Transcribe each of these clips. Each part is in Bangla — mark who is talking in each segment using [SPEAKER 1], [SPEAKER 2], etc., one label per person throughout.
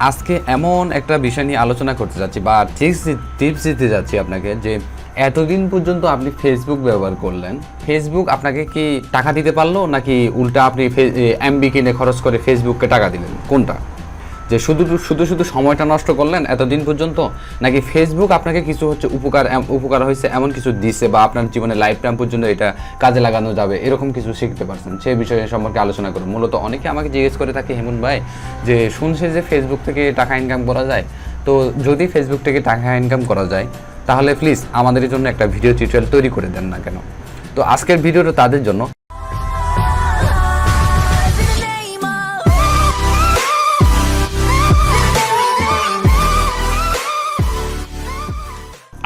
[SPEAKER 1] আজকে এমন একটা বিষয় নিয়ে আলোচনা করতে যাচ্ছি বা টিপস দিতে যাচ্ছি আপনাকে যে এতদিন পর্যন্ত আপনি ফেসবুক ব্যবহার করলেন, ফেসবুক আপনাকে কি টাকা দিতে পারলো নাকি উল্টা আপনি এমবি কিনে খরচ করে ফেসবুককে টাকা দিলেন? কোনটা? যে শুধু সময়টা নষ্ট করলেন এতদিন পর্যন্ত, নাকি ফেসবুক আপনাকে কিছু উপকার হয়েছে এমন কিছু দিছে বা আপনার জীবনে লাইফ টাইম পর্যন্ত এটা কাজে লাগানো যাবে এরকম কিছু শিখতে পারছেন? সেই বিষয়ে সম্পর্কে আলোচনা করুন। মূলত অনেকে আমাকে জিজ্ঞেস করে থাকে, হেমন ভাই যে শুনছে যে ফেসবুক থেকে টাকা ইনকাম করা যায়, তো যদি ফেসবুক থেকে টাকা ইনকাম করা যায় তাহলে প্লিজ আমাদের জন্য একটা ভিডিও টিউটোরিয়াল তৈরি করে দেন না কেন? তো আজকের ভিডিওটা তাদের জন্য।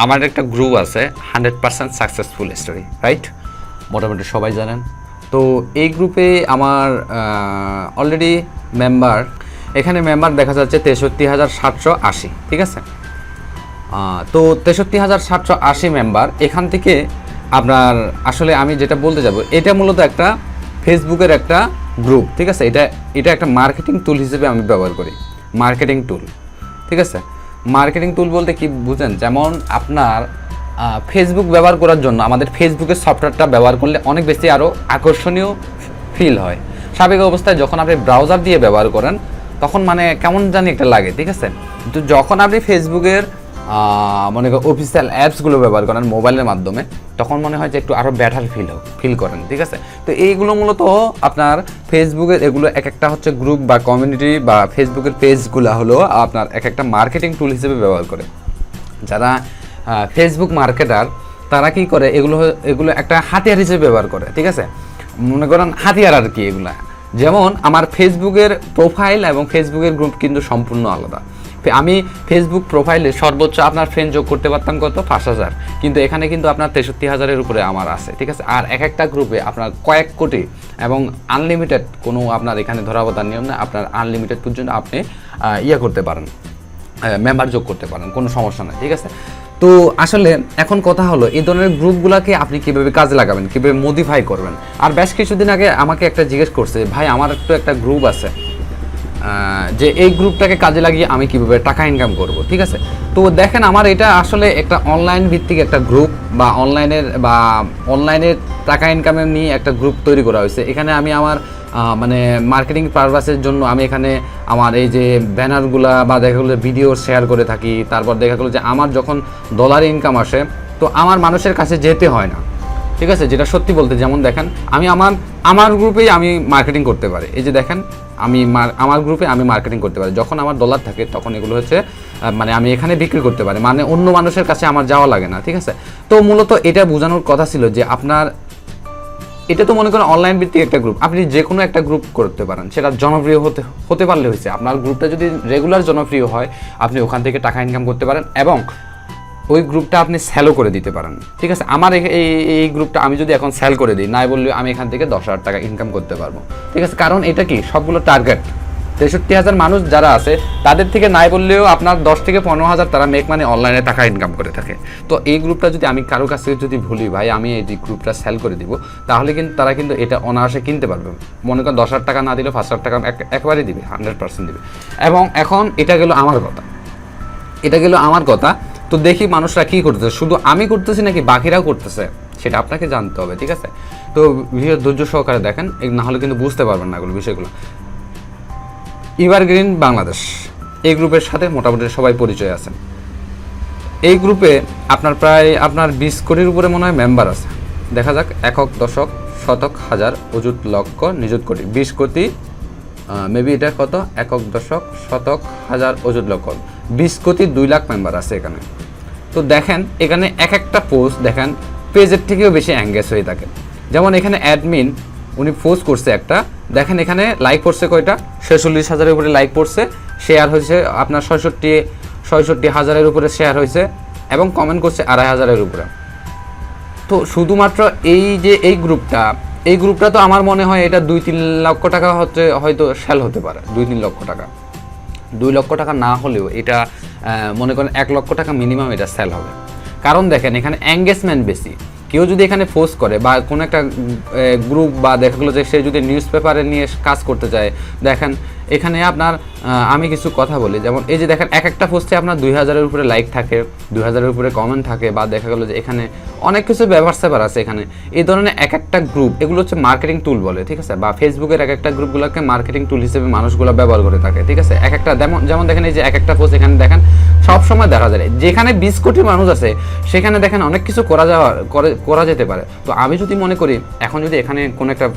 [SPEAKER 1] আমার একটা গ্রুপ আছে 100% সাকসেসফুল স্টোরি, রাইট? মোটামুটি সবাই জানেন। তো এই গ্রুপে আমার অলরেডি মেম্বার, এখানে মেম্বার দেখা যাচ্ছে 63,780, ঠিক আছে? তো 63,780 মেম্বার। এখান থেকে আপনার আসলে আমি যেটা বলতে যাব, এটা মূলত একটা ফেসবুকের একটা গ্রুপ, ঠিক আছে? এটা একটা মার্কেটিং টুল হিসেবে আমি ব্যবহার করি, মার্কেটিং টুল, ঠিক আছে? মার্কেটিং টুল বলতে কি বুঝেন? যেমন আপনার ফেসবুক ব্যবহার করার জন্য আমাদের ফেসবুকের সফটওয়্যারটা ব্যবহার করলে অনেক বেশি আরও আকর্ষণীয় ফিল হয়। স্বাভাবিক অবস্থায় যখন আপনি ব্রাউজার দিয়ে ব্যবহার করেন তখন মানে কেমন জানি একটা লাগে, ঠিক আছে? তো যখন আপনি ফেসবুকের মনে করেন অফিসিয়াল অ্যাপসগুলো ব্যবহার করেন মোবাইলের মাধ্যমে, তখন মনে হয় যে একটু আরও বেটার ফিল করেন, ঠিক আছে? তো এইগুলো মূলত আপনার ফেসবুকের এগুলো এক একটা হচ্ছে গ্রুপ বা কমিউনিটি বা ফেসবুকের পেজগুলো হলো আপনার এক একটা মার্কেটিং টুল হিসেবে ব্যবহার করে। যারা ফেসবুক মার্কেটার তারা কী করে, এগুলো একটা হাতিয়ার হিসেবে ব্যবহার করে, ঠিক আছে? মনে করেন হাতিয়ার আর কি এগুলা। যেমন আমার ফেসবুকের প্রোফাইল এবং ফেসবুকের গ্রুপ কিন্তু সম্পূর্ণ আলাদা। আমি ফেসবুক প্রোফাইলে সর্বোচ্চ আপনার ফ্রেন্ড যোগ করতে পারতাম কত? 5,000, কিন্তু এখানে কিন্তু আপনার 63,000-এর উপরে আমার আছে, ঠিক আছে? আর এক একটা গ্রুপে আপনার কয়েক কোটি এবং আনলিমিটেড, কোনো আপনার এখানে ধরাবাধার নিয়ম না, আপনার আনলিমিটেড পর্যন্ত আপনি করতে পারেন, মেম্বার যোগ করতে পারেন, কোনো সমস্যা নেই, ঠিক আছে? তো আসলে এখন কথা হলো এই ধরনের গ্রুপগুলোকে আপনি কীভাবে কাজে লাগাবেন, কীভাবে মডিফাই করবেন। আর বেশ কিছুদিন আগে আমাকে একটা জিজ্ঞেস করছে, ভাই আমার একটু একটা গ্রুপ আছে, যে এই গ্রুপটাকে কাজে লাগিয়ে আমি কীভাবে টাকা ইনকাম করব, ঠিক আছে? তো দেখেন, আমার এটা আসলে একটা অনলাইন ভিত্তিক একটা গ্রুপ বা অনলাইনের টাকা ইনকামের নিয়ে একটা গ্রুপ তৈরি করা হয়েছে। এখানে আমি আমার মানে মার্কেটিং পারপাসের জন্য আমি এখানে আমার এই যে ব্যানারগুলা বা দেখা গেলো ভিডিও শেয়ার করে থাকি। তারপর দেখা গেলো যে আমার যখন ডলার ইনকাম আসে তো আমার মানুষের কাছে যেতে হয় না, ঠিক আছে? যেটা সত্যি বলতে, যেমন দেখেন আমি আমার গ্রুপেই আমি মার্কেটিং করতে পারি। এই যে দেখেন, আমার গ্রুপে আমি মার্কেটিং করতে পারি। যখন আমার ডলার থাকে তখন এগুলো হচ্ছে মানে আমি এখানে বিক্রি করতে পারি, মানে অন্য মানুষের কাছে আমার যাওয়া লাগে না, ঠিক আছে? তো মূলত এটা বোঝানোর কথা ছিল যে আপনার এটা তো মনে করেন অনলাইন ভিত্তিক একটা গ্রুপ, আপনি যে কোনো একটা গ্রুপ করতে পারেন, সেটা জনপ্রিয় হতে পারলে হয়েছে। আপনার গ্রুপটা যদি রেগুলার জনপ্রিয় হয় আপনি ওখান থেকে টাকা ইনকাম করতে পারেন এবং ওই গ্রুপটা আপনি সেলও করে দিতে পারেন, ঠিক আছে? আমার এই গ্রুপটা আমি যদি এখন সেল করে দিই, নাই বললেও আমি এখান থেকে 10,000 টাকা ইনকাম করতে পারবো, ঠিক আছে? কারণ এটা কি সবগুলো টার্গেট 63,000 মানুষ যারা আছে তাদের থেকে নাই বললেও আপনার 10 থেকে 15,000 তারা মেক মানে অনলাইনে টাকা ইনকাম করে থাকে। তো এই গ্রুপটা যদি আমি কারো কাছ থেকে যদি ভুলি, ভাই আমি এই গ্রুপটা সেল করে দিব, তাহলে কিন্তু তারা কিন্তু এটা অনায়াসে কিনতে পারবে। মনে করেন 10,000 টাকা না দিলে 5,000 টাকা একবারই দিবে, 100% দিবে। এবং এখন এটা গেল আমার কথা, তো দেখি মানুষরা কী করতেছে, শুধু আমি করতেছি নাকি বাকিরাও করতেছে সেটা আপনাকে জানতে হবে, ঠিক আছে? তো ভিডিও ধৈর্য সহকারে দেখেন, না হলে কিন্তু বুঝতে পারবেন না এগুলো বিষয়গুলো। এভারগ্রিন বাংলাদেশ এই গ্রুপের সাথে মোটামুটি সবাই পরিচয় আছেন। এই গ্রুপে আপনার প্রায় 20 কোটির উপরে মনে হয় মেম্বার আছে। দেখা যাক, একক, দশক, শতক, হাজার, অযুত, লক্ষ, নিযুত, কোটি। 20 কোটি মেবি এটা কত? একক, দশক, শতক, হাজার, অযুত, লক্ষ, 20 কোটি 2 লাখ মেম্বার আছে এখানে। তো দেখেন এখানে এক একটা পোস্ট দেখেন পেজের থেকেও বেশি এঙ্গেজ হয়ে থাকে। যেমন এখানে অ্যাডমিন উনি পোস্ট করছে একটা, দেখেন এখানে লাইক পড়ছে কয়টা? 46,000-এর উপরে লাইক পড়ছে, শেয়ার হয়েছে আপনার 66,000-এর উপরে শেয়ার হয়েছে এবং কমেন্ট করছে 2,500-এর উপরে। তো শুধুমাত্র এই গ্রুপটা তো আমার মনে হয় এটা 2-3 লক্ষ টাকা হয়তো সেল হতে পারে, 2-3 লক্ষ টাকা। 2 লক্ষ টাকা না হলেও এটা মনে করেন 1 লক্ষ টাকা মিনিমাম এটা সেল হবে। কারণ দেখেন এখানে এঙ্গেজমেন্ট বেশি। কেউ যদি এখানে পোস্ট করে বা কোনো একটা গ্রুপ বা দেখা গেলো যে সে যদি নিউজ পেপারে নিয়ে কাজ করতে চায়, দেখেন এখানে আপনার আমি কিছু কথা বলি, যেমন এই যে দেখেন এক একটা পোস্টে আপনার 2000-এর উপরে লাইক থাকে, 2000-এর উপরে কমেন্ট থাকে, বা দেখা গেলো যে এখানে অনেক কিছু ব্যবহার স্যাপার আছে। এখানে এই ধরনের এক একটা গ্রুপ, এগুলো হচ্ছে মার্কেটিং টুল বলে, ঠিক আছে, বা ফেসবুকের এক একটা গ্রুপগুলোকে মার্কেটিং টুল হিসেবে মানুষগুলো ব্যবহার করে থাকে, ঠিক আছে। এক একটা যেমন দেখেন এই যে এক একটা পোস্ট এখানে দেখেন সব সময় দেখা যায়, যেখানে 20 কোটি মানুষ আছে সেখানে দেখেন অনেক কিছু করা যেতে পারে। তো আমি যদি মনে করি এখন যদি এখানে কোনো একটা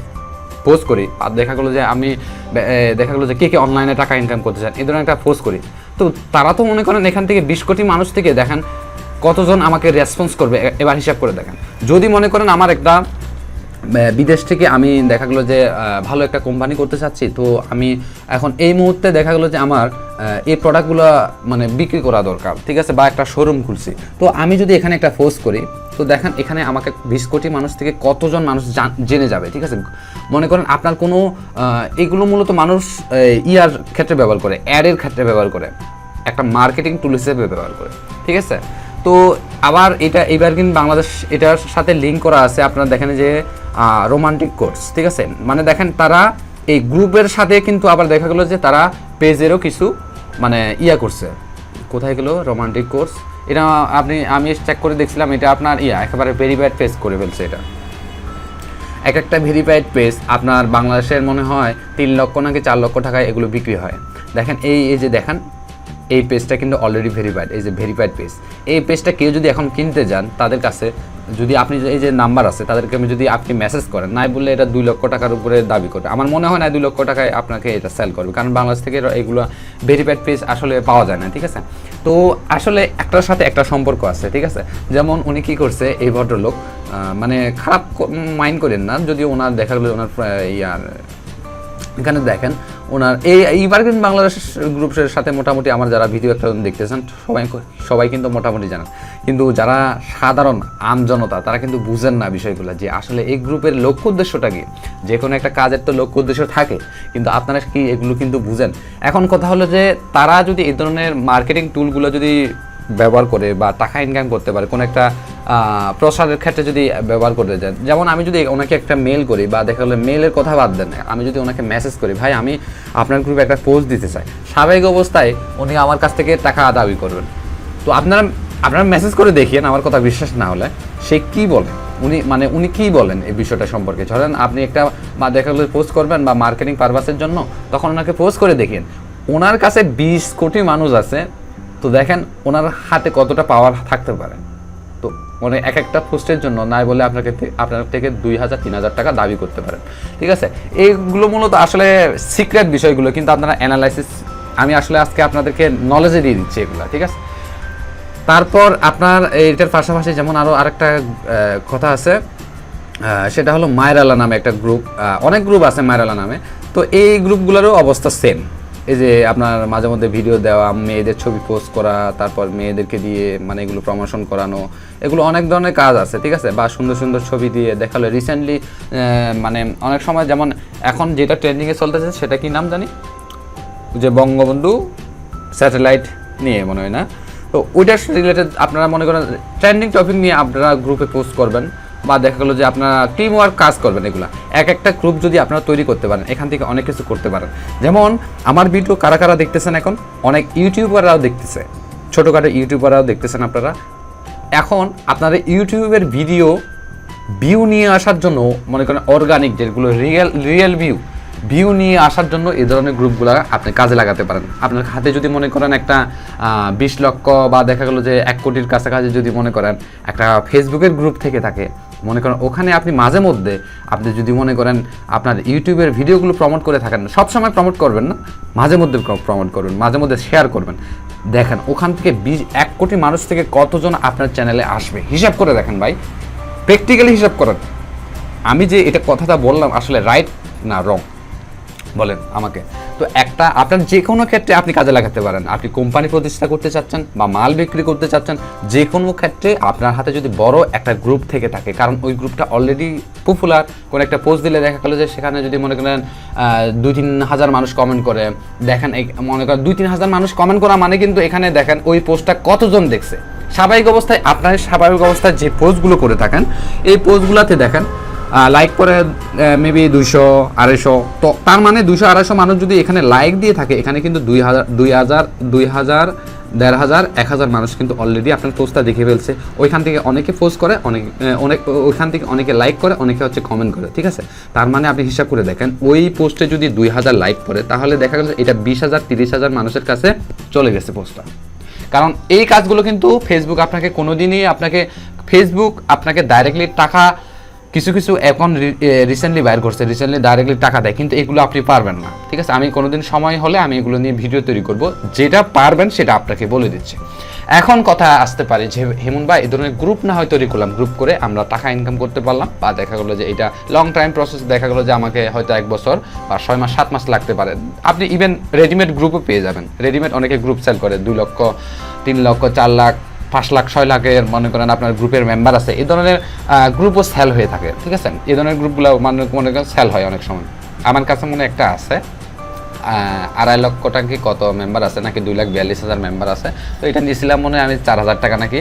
[SPEAKER 1] পোস্ট করি, আর দেখা গেলো যে কে অনলাইনে টাকা ইনকাম করতে চান, এই ধরনের একটা পোস্ট করি, তো তারা তো মনে করেন এখান থেকে 20 কোটি মানুষ থেকে দেখেন কতজন আমাকে রেসপন্স করবে, এবার হিসাব করে দেখেন। যদি মনে করেন আমার একটা বিদেশ থেকে আমি দেখা গেলো যে ভালো একটা কোম্পানি করতে চাচ্ছি, তো আমি এখন এই মুহূর্তে দেখা গেলো যে আমার এই প্রোডাক্টগুলো মানে বিক্রি করা দরকার, ঠিক আছে, বা একটা শোরুম খুলছি, তো আমি যদি এখানে একটা পোস্ট করি, তো দেখেন এখানে আমাকে 20 কোটি মানুষ থেকে কতজন মানুষ জেনে যাবে, ঠিক আছে। মনে করেন আপনার কোনো এগুলো মূলত মানুষ ইয়ার ক্ষেত্রে ব্যবহার করে, অ্যাডের ক্ষেত্রে ব্যবহার করে, একটা মার্কেটিং টুল হিসেবে ব্যবহার করে, ঠিক আছে। তো আবার এবার কিন্তু বাংলাদেশ এটার সাথে লিঙ্ক করা আছে, আপনারা দেখেন যে রোমান্টিক কোর্স, ঠিক আছে, মানে দেখেন তারা এই গ্রুপের সাথে কিন্তু আবার দেখা গেলো যে তারা পেজেরও কিছু মানে করছে, কোথায় গেলো রোমান্টিক কোর্স, এটা আমি চেক করে দেখছিলাম, এটা আপনার একেবারে ভেরিফাইড পেজ করে ফেলছে। এটা এক একটা ভেরিফাইড পেজ আপনার বাংলাদেশের মনে হয় 3 লক্ষ নাকি 4 লক্ষ টাকায় এগুলো বিক্রি হয়। দেখেন এই যে দেখেন এই পেজটা কিন্তু অলরেডি ভেরিফাইড, এই যে ভেরিফাইড পেজ, এই পেজটা কেউ যদি এখন কিনতে যান তাদের কাছে যদি আপনি এই যে নাম্বার আছে তাদেরকে যদি আপনি মেসেজ করেন, নাই বললে এটা 2 লক্ষ টাকার উপরে দাবি করবে, আমার মনে হয় না 2 লক্ষ টাকায় আপনাকে এটা সেল করবে, কারণ বাংলাদেশ থেকে এগুলো ভেরিফাইড পেজ আসলে পাওয়া যায় না, ঠিক আছে। তো আসলে একটার সাথে একটা সম্পর্ক আছে, ঠিক আছে। যেমন উনি কী করছে, এই ভদ্রলোক মানে খারাপ মাইন্ড করেন না, যদি ওনার দেখা গেলো ওনার এখানে দেখেন ওনার এইবার কিন্তু বাংলাদেশ গ্রুপের সাথে মোটামুটি আমার যারা ভিডিও একটা দেখতেছেন সবাই কিন্তু মোটামুটি জানেন, কিন্তু যারা সাধারণ আমজনতা তারা কিন্তু বুঝেন না বিষয়গুলো, যে আসলে এই গ্রুপের লক্ষ্য উদ্দেশ্যটা কি। যে কোনো একটা কাজের তো লক্ষ্য উদ্দেশ্য থাকে, কিন্তু আপনারা কি এগুলো কিন্তু বুঝেন। এখন কথা হলো যে তারা যদি এই ধরনের মার্কেটিং টুলগুলো যদি ব্যবহার করে বা টাকা ইনকাম করতে পারে, কোনো একটা প্রসারের ক্ষেত্রে যদি ব্যবহার করতে চান, যেমন আমি যদি ওনাকে একটা মেল করি, বা দেখা গেলো মেলের কথা বাদ দেন, আমি যদি ওনাকে মেসেজ করি, ভাই আমি আপনার গ্রুপে একটা পোস্ট দিতে চাই, স্বাভাবিক অবস্থায় উনি আমার কাছ থেকে টাকা দাবি করবেন। তো আপনারা মেসেজ করে দেখিয়েন, আমার কথা বিশ্বাস না হলে সে কী বলে, উনি কী বলেন এই বিষয়টা সম্পর্কে। ধরেন আপনি একটা বা দেখা গেলো পোস্ট করবেন বা মার্কেটিং পারপাসের জন্য, তখন ওনাকে পোস্ট করে দেখিয়েন, ওনার কাছে 20 কোটি মানুষ আছে, তো দেখেন ওনার হাতে কতটা পাওয়ার থাকতে পারে। তো মানে এক একটা পোস্টের জন্য নাই বলে আপনার থেকে 2000-3000 টাকা দাবি করতে পারেন, ঠিক আছে। এইগুলো মূলত আসলে সিক্রেট বিষয়গুলো, কিন্তু আপনারা অ্যানালাইসিস আমি আসলে আজকে আপনাদেরকে নলেজে দিয়ে দিচ্ছি এগুলো, ঠিক আছে। তারপর আপনার এইটার পাশাপাশি যেমন আরও আরেকটা কথা আছে, সেটা হলো মায়েরালা নামে একটা গ্রুপ, অনেক গ্রুপ আছে মায়েরালা নামে, তো এই গ্রুপগুলোরও অবস্থা সেম। এই যে আপনার মাঝে মধ্যে ভিডিও দেওয়া, মেয়েদের ছবি পোস্ট করা, তারপর মেয়েদেরকে দিয়ে মানে এগুলো প্রমোশন করানো, এগুলো অনেক ধরনের কাজ আছে, ঠিক আছে। বা সুন্দর সুন্দর ছবি দিয়ে দেখালো রিসেন্টলি মানে অনেক সময় যেমন এখন যেটা ট্রেন্ডিংয়ে চলতেছে সেটা কি নাম জানি, যে বঙ্গবন্ধু স্যাটেলাইট নিয়ে মনে হয় না, তো ওইটার রিলেটেড আপনারা মনে করেন ট্রেন্ডিং টপিক নিয়ে আপনারা গ্রুপে পোস্ট করবেন, বা দেখা গেলো যে আপনারা টিম ওয়ার্ক কাজ করবেন। এগুলো এক একটা গ্রুপ যদি আপনারা তৈরি করতে পারেন, এখান থেকে অনেক কিছু করতে পারেন। যেমন আমার ভিডিও কারা কারা দেখতেছেন, এখন অনেক ইউটিউবাররাও দেখতেছে, ছোটোখাটো ইউটিউবাররাও দেখতেছেন আপনারা। এখন আপনারা ইউটিউবের ভিউ নিয়ে আসার জন্য মনে করেন অর্গানিক, যেগুলো রিয়েল ভিউ নিয়ে আসার জন্য এই ধরনের গ্রুপগুলো আপনি কাজে লাগাতে পারেন। আপনার হাতে যদি মনে করেন একটা 20 লক্ষ বা দেখা গেলো যে 1 কোটির কাছাকাছি যদি মনে করেন একটা ফেসবুকের গ্রুপ থেকে থাকে, মনে করেন ওখানে আপনি মাঝে মধ্যে আপনি যদি মনে করেন আপনার ইউটিউবের ভিডিওগুলো প্রমোট করে থাকেন, সবসময় প্রমোট করবেন না, মাঝে মধ্যে প্রমোট করবেন, মাঝে মধ্যে শেয়ার করবেন, দেখেন ওখান থেকে 1 কোটি মানুষ থেকে কতজন আপনার চ্যানেলে আসবে, হিসাব করে দেখেন ভাই, প্র্যাকটিক্যালি হিসাব করেন। আমি যে এটা কথাটা বললাম আসলে রাইট না রং বলেন আমাকে। তো একটা আপনার যে কোনো ক্ষেত্রে আপনি কাজে লাগাতে পারেন। আপনি কোম্পানি প্রতিষ্ঠা করতে চাচ্ছেন বা মাল বিক্রি করতে চাচ্ছেন, যে কোনো ক্ষেত্রে আপনার হাতে যদি বড় একটা গ্রুপ থেকে থাকে, কারণ ওই গ্রুপটা অলরেডি পপুলার, কোনো একটা পোস্ট দিলে দেখা গেলো যে সেখানে যদি মনে করেন 2-3 হাজার মানুষ কমেন্ট করে, দেখেন এই মনে করেন 2-3 হাজার মানুষ কমেন্ট করা মানে কিন্তু এখানে দেখেন ওই পোস্টটা কতজন দেখছে। স্বাভাবিক অবস্থায় আপনার যে পোস্টগুলো করে থাকেন এই পোস্টগুলোতে দেখেন লাইক করে মেবি 200-250, তো তার মানে 200-250 মানুষ যদি এখানে লাইক দিয়ে থাকে, এখানে কিন্তু 2000, 1500, 1000 মানুষ কিন্তু অলরেডি আপনার পোস্টটা দেখে ফেলছে। ওইখান থেকে অনেকে পোস্ট করে, ওইখান থেকে অনেকে লাইক করে, অনেকে হচ্ছে কমেন্ট করে, ঠিক আছে। তার মানে আপনি হিসাব করে দেখেন, ওই পোস্টে যদি 2000 লাইক করে, তাহলে দেখা গেল এটা 20,000-30,000 মানুষের কাছে চলে গেছে পোস্টটা। কারণ এই কাজগুলো কিন্তু ফেসবুক আপনাকে ডাইরেক্টলি টাকা, কিছু কিছু এখন রিসেন্টলি বাইর করছে, রিসেন্টলি ডাইরেক্টলি টাকা দেয়, কিন্তু এগুলো আপনি পারবেন না, ঠিক আছে। আমি কোনোদিন সময় হলে আমি এগুলো নিয়ে ভিডিও তৈরি করব, যেটা পারবেন সেটা আপনাকে বলে দিচ্ছি। এখন কথা আসতে পারে যে হেমুন ভাই, এই ধরনের গ্রুপ না হয় তৈরি করলাম, গ্রুপ করে আমরা টাকা ইনকাম করতে পারলাম, বা দেখা গেলো যে এটা লং টাইম প্রসেস, দেখা গেলো যে আমাকে হয়তো 1 বছর বা 6 মাস 7 মাস লাগতে পারে। আপনি ইভেন রেডিমেড গ্রুপও পেয়ে যাবেন, রেডিমেড অনেকে গ্রুপ সেল করে 2 লক্ষ, 3 লক্ষ, 4 লাখ, 5 লাখ, 6 লাখের মনে করেন আপনার গ্রুপের মেম্বার আছে, এই ধরনের গ্রুপও সেল হয়ে থাকে, ঠিক আছে। এই ধরনের গ্রুপগুলো মনে করেন সেল হয় অনেক সময়। আমার কাছে মনে একটা আছে 2.5 লক্ষ টাকা কি কত মেম্বার আছে, নাকি 2,42,000 মেম্বার আছে। তো এটা নিয়েছিলাম মনে হয় আমি 4,000 টাকা নাকি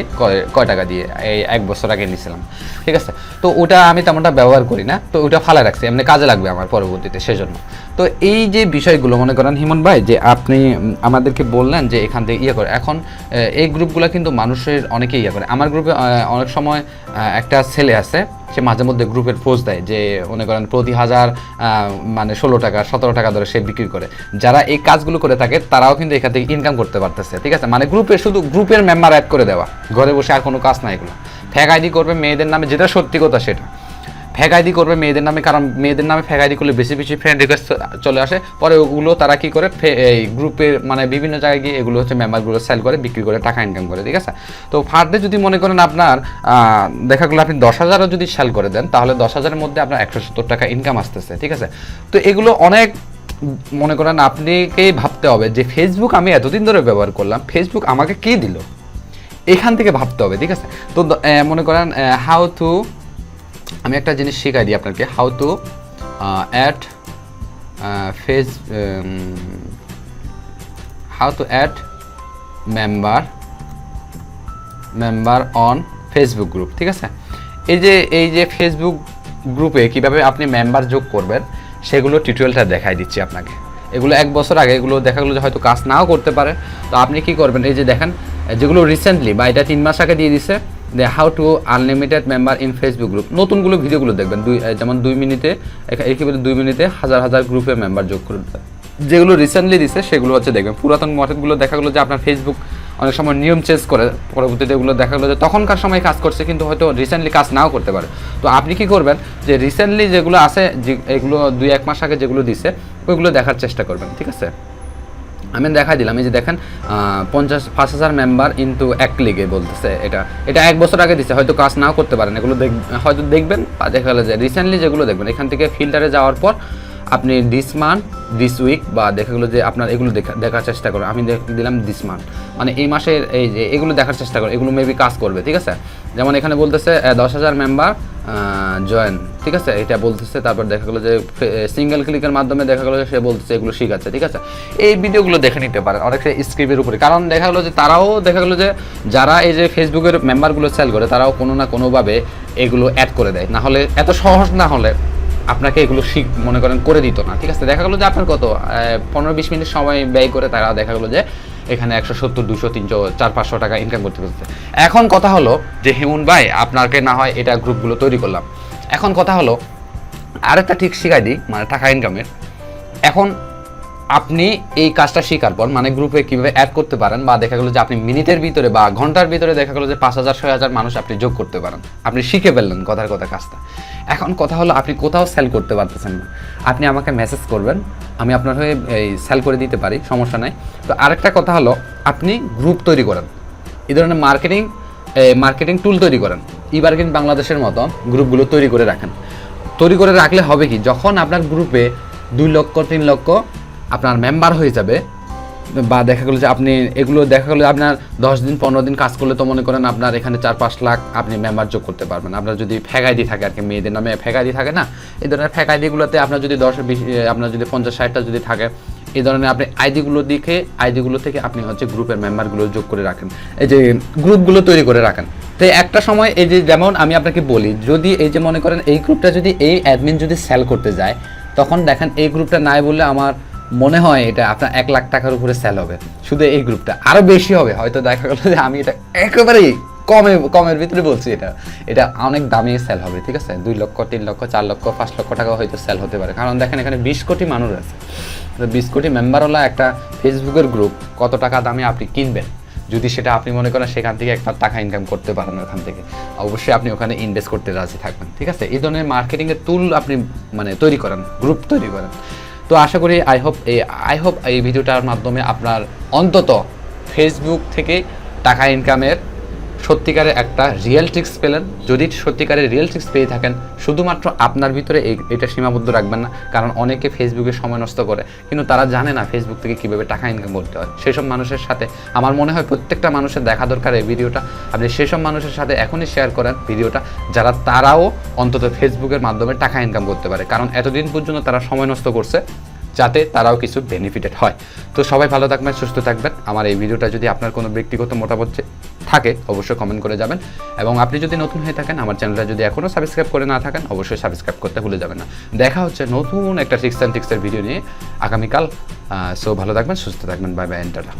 [SPEAKER 1] কয় টাকা দিয়ে, এই 1 বছর আগে নিয়েছিলাম, ঠিক আছে। তো ওটা আমি তেমনটা ব্যবহার করি না, তো ওটা ফালা রাখছি, এমনি কাজে লাগবে আমার পরবর্তীতে, সেজন্য। তো এই যে বিষয়গুলো মনে করেন হিমন ভাই, যে আপনি আমাদেরকে বললেন যে এখান থেকে ইয়ে করে, এখন এই গ্রুপগুলো কিন্তু মানুষের অনেকেই ইয়ে করে। আমার গ্রুপে অনেক সময় একটা ছেলে আছে, সে মাঝে মধ্যে গ্রুপের পোস্ট দেয় যে মনে করেন প্রতি 1000 মানে 16 টাকা 17 টাকা ধরে সে বিক্রি করে। যারা এই কাজগুলো করে থাকে তারাও কিন্তু এখান থেকে ইনকাম করতে পারতেছে, ঠিক আছে। মানে শুধু গ্রুপের মেম্বার অ্যাড করে দেওয়া, ঘরে বসে আর কোনো কাজ না এগুলো। ফেক আইডি করবে মেয়েদের নামে, যেটা সত্যি কথা সেটা, ফেক আইডি করবে মেয়েদের নামে, কারণ মেয়েদের নামে ফেক আইডি করলে বেশি বেশি ফ্রেন্ড রিকোয়েস্ট চলে আসে, পরে ওগুলো তারা কি করে এই গ্রুপের মানে বিভিন্ন জায়গায় গিয়ে এগুলো হচ্ছে মেম্বারগুলো সেল করে, বিক্রি করে টাকা ইনকাম করে, ঠিক আছে। তো ফার্স্টে যদি মনে করেন আপনার দেখা গেলো আপনি 10,000ও যদি সেল করে দেন, তাহলে 10,000-এর মধ্যে আপনার 170 টাকা ইনকাম আসতেছে, ঠিক আছে। তো এগুলো অনেক মনে করেন আপনাকেই ভাবতে হবে যে ফেসবুক আমি এতদিন ধরে ব্যবহার করলাম, ফেসবুক আমাকে কি দিল, এখান থেকে ভাবতে হবে, ঠিক আছে। তো মনে করেন আমি একটা জিনিস শেখাই দিই আপনাকে, how to add member on Facebook group, ঠিক আছে। এই যে ফেসবুক গ্রুপে কিভাবে আপনি মেম্বার যোগ করবেন সেগুলো টিউটোরিয়ালটা দেখাই দিচ্ছি আপনাকে। এগুলো 1 বছর আগে, এগুলো দেখা গেলো যে হয়তো কাজ নাও করতে পারে। তো আপনি কি করবেন, এই যে দেখেন যেগুলো রিসেন্টলি বা এটা 3 মাস আগে দিয়ে দিছে, how to unlimited member in Facebook group, নতুনগুলো ভিডিওগুলো দেখবেন, যেমন 2 মিনিটে একেবারে 2 মিনিটে হাজার গ্রুপে মেম্বার যোগ করতে। যেগুলো রিসেন্টলি দিছে সেগুলো হচ্ছে দেখবেন। পুরাতন মডেলগুলো দেখা গেলো যে আপনার ফেসবুক অনেক সময় নিয়ম চেঞ্জ করে, পরবর্তীতে এগুলো দেখা গেলো যে তখনকার সময় কাজ করছে, কিন্তু হয়তো রিসেন্টলি কাজ নাও করতে পারে। তো আপনি কি করবেন, যে রিসেন্টলি যেগুলো আছে, এগুলো 2-1 মাস আগে যেগুলো দিছে ওইগুলো দেখার চেষ্টা করবেন, ঠিক আছে। আমি দেখাই দিলাম, এই যে দেখেন 5,000 মেম্বার ইনটু 1 ক্লিকে বলতেছে, এটা 1 বছর আগে দিচ্ছে, হয়তো কাজ নাও করতে পারেন। এগুলো হয়তো দেখবেন, দেখা গেলো যে রিসেন্টলি যেগুলো দেখবেন, এখান থেকে ফিল্টারে যাওয়ার পর আপনি দিস মান্থ, দিস উইক, বা দেখা গেলো যে আপনার এগুলো দেখার চেষ্টা করুন। আমি দিলাম দিস মান্থ, মানে এই মাসের এই যে এগুলো দেখার চেষ্টা করুন, এগুলো মেবি কাজ করবে, ঠিক আছে। যেমন এখানে বলতেছে 10,000 মেম্বার জয়েন, ঠিক আছে, এটা বলতেছে। তারপর দেখা গেলো যে সিঙ্গেল ক্লিকের মাধ্যমে দেখা গেলো যে সে বলতেছে এগুলো শিখাচ্ছে, ঠিক আছে। এই ভিডিওগুলো দেখে নিতে পারেন অনেকটা স্ক্রিপ্টের উপরে, কারণ দেখা গেলো যে তারাও দেখা গেলো যে যারা এই যে ফেসবুকের মেম্বারগুলো সেল করে, তারাও কোনো না কোনোভাবে এগুলো অ্যাড করে দেয়, না হলে এত সহজ না হলে আপনাকে এগুলো মনে করেন করে দিত না, ঠিক আছে। দেখা গেলো যে আপনার কত 15-20 মিনিট সময় ব্যয় করে তারা দেখা গেলো যে এখানে 170, 200, 300, 400-500 টাকা ইনকাম করতে পারছে। এখন কথা হলো যে হিমুন ভাই, আপনাকে না হয় এটা গ্রুপগুলো তৈরি করলাম, এখন কথা হলো আরেকটা ঠিক শিখাই দিই, মানে টাকা ইনকামের। এখন আপনি এই কাজটা শেখার পর মানে গ্রুপে কীভাবে অ্যাড করতে পারেন, বা দেখা গেলো যে আপনি মিনিটের ভিতরে বা ঘন্টার ভিতরে দেখা গেলো যে 5,000-6,000 মানুষ আপনি যোগ করতে পারেন, আপনি শিখে ফেললেন কথার কথা কাজটা। এখন কথা হলো আপনি কোথাও সেল করতে পারতেছেন না, আপনি আমাকে মেসেজ করবেন, আমি আপনার হয়ে এই সেল করে দিতে পারি, সমস্যা নাই। তো আরেকটা কথা হলো আপনি গ্রুপ তৈরি করেন, এই ধরনের মার্কেটিং টুল তৈরি করেন, ইবারকিন বাংলাদেশের মতো গ্রুপগুলো তৈরি করে রাখেন। তৈরি করে রাখলে হবে কি, যখন আপনার গ্রুপে 2 লক্ষ 3 লক্ষ আপনার মেম্বার হয়ে যাবে, বা দেখা গেলো যে আপনি এগুলো দেখা গেলো আপনার 10 দিন 15 দিন কাজ করলে তো মনে করেন আপনার এখানে 4-5 লাখ আপনি মেম্বার যোগ করতে পারবেন। আপনার যদি ফেক আইডি থাকে, আর কি মেয়েদের নামে ফেক আইডি থাকে না, এই ধরনের ফেক আইডিগুলোতে আপনার যদি 10-20 আপনার যদি 50-60টা যদি থাকে, এই ধরনের আপনি আইডিগুলো থেকে আপনি হচ্ছে গ্রুপের মেম্বারগুলো যোগ করে রাখেন, এই যে গ্রুপগুলো তৈরি করে রাখেন। তো একটা সময় এই যে যেমন আমি আপনাকে বলি, যদি এই যে মনে করেন এই গ্রুপটা যদি এই অ্যাডমিন যদি সেল করতে যায়, তখন দেখেন এই গ্রুপটা নাই বললে আমার মনে হয় এটা আপনার 1 লাখ টাকার উপরে সেল হবে, শুধু এই গ্রুপটা। আরও বেশি হবে, হয়তো দেখা গেলো যে আমি এটা একেবারেই কমের ভিতরে বলছি, এটা অনেক দামে সেল হবে, ঠিক আছে? 2 লক্ষ 3 লক্ষ 4 লক্ষ 5 লক্ষ টাকা হয়তো সেল হতে পারে। কারণ দেখেন এখানে 20 কোটি মানুষ আছে, 20 কোটি মেম্বারওয়ালা একটা ফেসবুকের গ্রুপ কত টাকা দামে আপনি কিনবেন? যদি সেটা আপনি মনে করেন সেখান থেকে একটা টাকা ইনকাম করতে পারেন, ওখান থেকে অবশ্যই আপনি ওখানে ইনভেস্ট করতে রাজি থাকবেন, ঠিক আছে? এই ধরনের মার্কেটিংয়ের টুল আপনি মানে তৈরি করেন, গ্রুপ তৈরি করেন। তো আশা করি আই হোপ এই ভিডিওটার মাধ্যমে আপনার অন্তত ফেসবুক থেকে টাকা ইনকামের সত্যিকারের একটা রিয়েল ট্রিক্স পেলেন। যদি সত্যিকারের রিয়েল ট্রিক্স পেয়ে থাকেন, শুধুমাত্র আপনার ভিতরে এটা সীমাবদ্ধ রাখবেন না, কারণ অনেকে ফেসবুকে সময় নষ্ট করে কিন্তু তারা জানে না ফেসবুক থেকে কীভাবে টাকা ইনকাম করতে হয়। সেসব মানুষের সাথে আমার মনে হয় প্রত্যেকটা মানুষের দেখা দরকার এই ভিডিওটা। আপনি সেসব মানুষের সাথে এখনই শেয়ার করেন ভিডিওটা, যারা তারাও অন্তত ফেসবুকের মাধ্যমে টাকা ইনকাম করতে পারে, কারণ এতদিন পর্যন্ত তারা সময় নষ্ট করছে, যাতে তারাও কিছু বেনিফিটেড হয়। তো সবাই ভালো থাকবেন, সুস্থ থাকবেন। আমার এই ভিডিওটা যদি আপনার কোনো ব্যক্তিগত মতামত থাকে অবশ্যই কমেন্ট করে যাবেন, এবং আপনি যদি নতুন হয়ে থাকেন, আমার চ্যানেলটা যদি এখনও সাবস্ক্রাইব করে না থাকেন, অবশ্যই সাবস্ক্রাইব করতে ভুলে যাবেন না। দেখা হচ্ছে নতুন একটা টিপস অ্যান্ড ট্রিক্সের ভিডিও নিয়ে আগামীকাল। সো ভালো থাকবেন, সুস্থ থাকবেন। Bye bye, এন্টারলা।